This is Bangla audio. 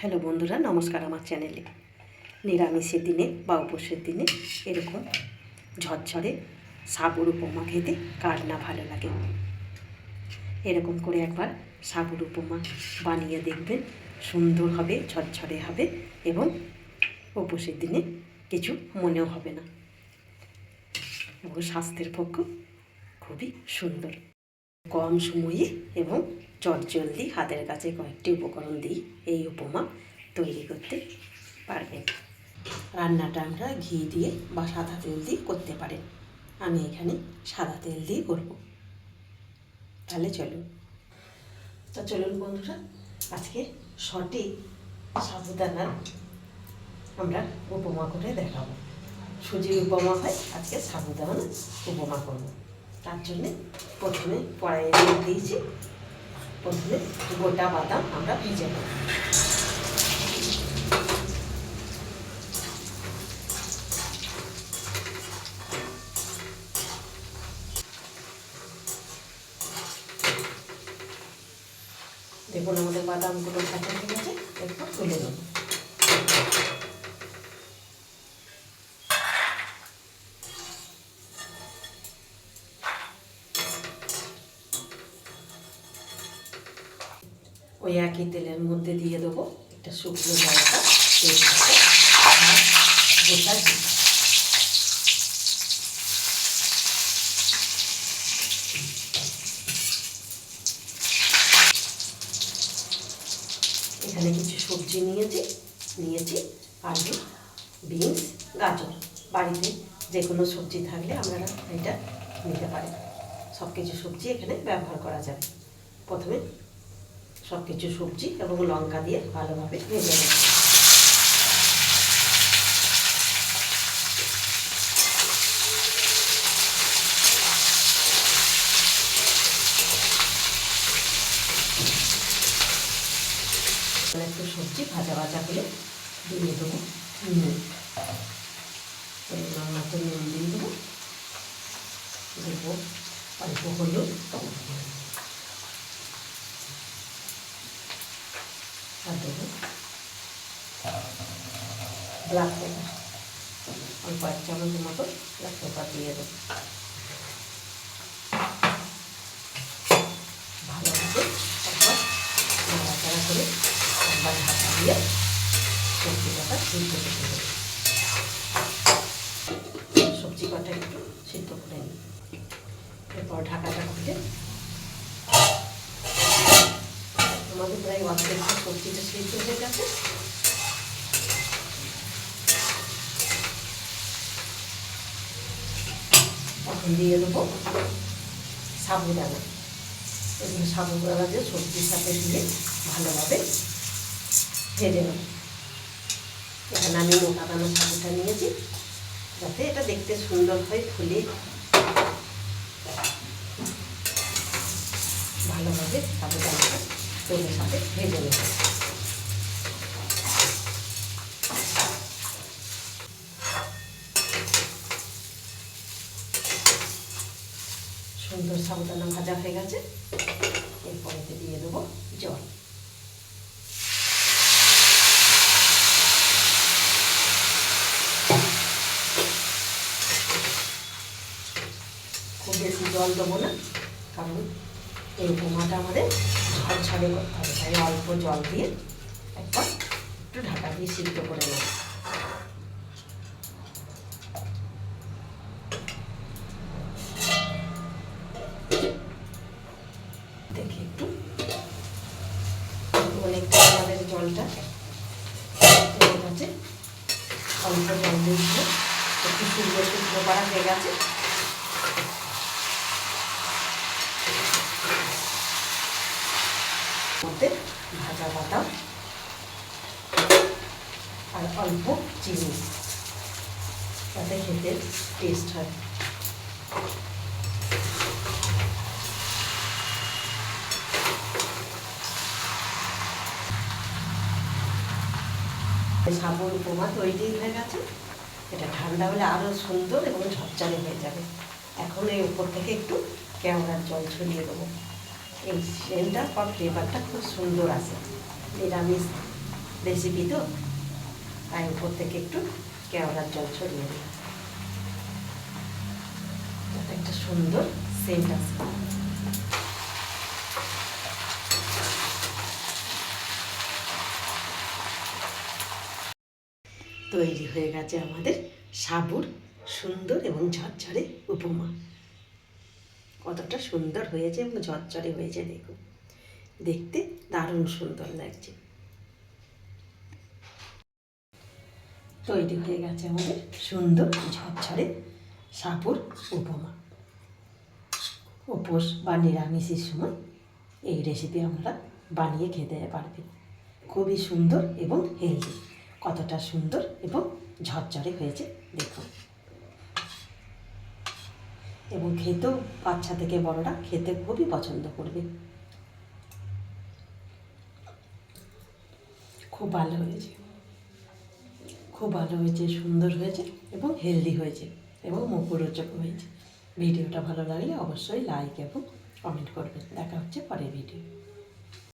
হ্যালো বন্ধুরা, নমস্কার। আমার চ্যানেলে নিরামিষের দিনে বা উপোসের দিনে এরকম ঝরঝরে সাবুর উপমা খেতে কার না ভালো লাগে। এরকম করে একবার সাবুর উপমা বানিয়ে দেখবেন, সুন্দর হবে, ঝরঝরে হবে এবং উপোসের দিনে কিছু মনেও হবে না এবং স্বাস্থ্যের পক্ষে খুবই সুন্দর। কম সময়ে এবং চটজলদি হাতের কাছে কয়েকটি উপকরণ দিয়ে এই উপমা তৈরি করতে পারবেন। রান্নাটা আমরা ঘি দিয়ে বা সাদা তেল দিয়ে করতে পারেন। আমি এখানে সাদা তেল দিয়ে করব। তাহলে চলুন বন্ধুরা, আজকে সঠিক সাবুদানার আমরা উপমা করে দেখাবো। সুজির উপমা হয়, আজকে সাবুদানার উপমা করব। তার জন্যে প্রথমে কড়াইয়ে দিয়ে দিয়েছি। প্রথমে গোটা বাদাম আমরা ভেজে নেব। দেখুন আমাদের বাদামগুলো ভাজা হয়ে গেছে, এরপর তুলে নেব। ওই একই তেলের মধ্যে দিয়ে দেবো একটা শুকনো লঙ্কা, তেজপাতা আর গোটা জিরা। এখানে কিছু সবজি নিয়েছি আলু, বিনস, গাজর। বাড়িতে যে কোনো সবজি থাকলে আপনারা এটা নিতে পারেন। সব কিছু সবজি এখানে ব্যবহার করা যাবে। প্রথমে সব কিছু সবজি এবং লঙ্কা দিয়ে ভালোভাবে ভেজে নেব। একটু সবজি ভাজা হলে দিয়ে দেবো নুন। পরিমাণ মতো নুন দিয়ে দেবো অল্প হলুদ আর দেবো ব্ল্যাক পেপার, অল্প 1 চামচের মতো ব্ল্যাক পেপার দিয়ে দেবো। ভালোভাবে একবার নাড়াচাড়া করে একবার ঢাকা দিয়ে সবজি কটা সিদ্ধ করে দেবো। সবজি কটা একটু সিদ্ধ করে নিই। এরপর ঢাকাটা খুলে আমাদের প্রায় অর্ধেক সবজিটা সিদ্ধ হয়ে গেছে। এখন দিয়ে দেবো সাবুদানা। এগুলো সাবুদানা দিয়ে সবজির সাথে দিয়ে ভালোভাবে ভেজে নেব। এখানে আমি মোটা দানা সাবুটা নিয়েছি, যাতে এটা দেখতে সুন্দর হয়, ফুলে। ভালোভাবে সাবুদানাটা তেলের সাথে ভেজে নেব। সুন্দর সাবুদানা ভাজা হয়ে গেছে। এরপরে দিয়ে দেবো জল। খুব বেশি জল দেবো না, কারণ এই উপমাটা আমাদের ঝরঝরে করতে হবে। তাই অল্প জল দিয়ে একবার একটু ঢাকা দিয়ে সিদ্ধ করে নেব। দেখি একটু অনেকটা আমাদের জলটা হয়ে গেছে। অল্প জল দিয়েছিল, একটু শুকনো করা হয়ে গেছে। মধ্যে ভাজা বাদাম আর অল্প চিনি, তাতে খেতে টেস্ট হয়। সাবুর উপমা তৈরি হয়ে গেছে। এটা ঠান্ডা হলে আরও সুন্দর এবং ঝরঝরে হয়ে যাবে। এখন এই উপর থেকে একটু কেওড়ার জল ছড়িয়ে দেবো। এই সেন্টটা বা ফ্লেভারটা খুব সুন্দর আসে। নিরামিষ রেসিপি তো, তাই উপর থেকে একটু কেওড়ার জল ছড়িয়ে দিলাম, যাতে একটা সুন্দর সেন্ট আসে। তৈরি হয়ে গেছে আমাদের সাবুর সুন্দর এবং ঝরঝরে উপমা। কতটা সুন্দর হয়েছে এবং ঝরঝরে হয়েছে দেখুন, দেখতে দারুণ সুন্দর লাগছে। তৈরি হয়ে গেছে আমাদের সুন্দর ঝরঝরে সাবুর উপমা। উপোস বা নিরামিষের সময় এই রেসিপি আমরা বানিয়ে খেতে পারবেন। খুবই সুন্দর এবং হেলদি। কতটা সুন্দর এবং ঝরঝরে হয়েছে দেখুন, এবং খেতেও বাচ্চা থেকে বড়রা খেতে খুবই পছন্দ করবে। খুব ভালো হয়েছে, খুব ভালো হয়েছে, সুন্দর হয়েছে এবং হেলদি হয়েছে এবং মুখরোচক হয়েছে। ভিডিওটা ভালো লাগলে অবশ্যই লাইক এবং কমেন্ট করবেন। দেখা হচ্ছে পরের ভিডিও।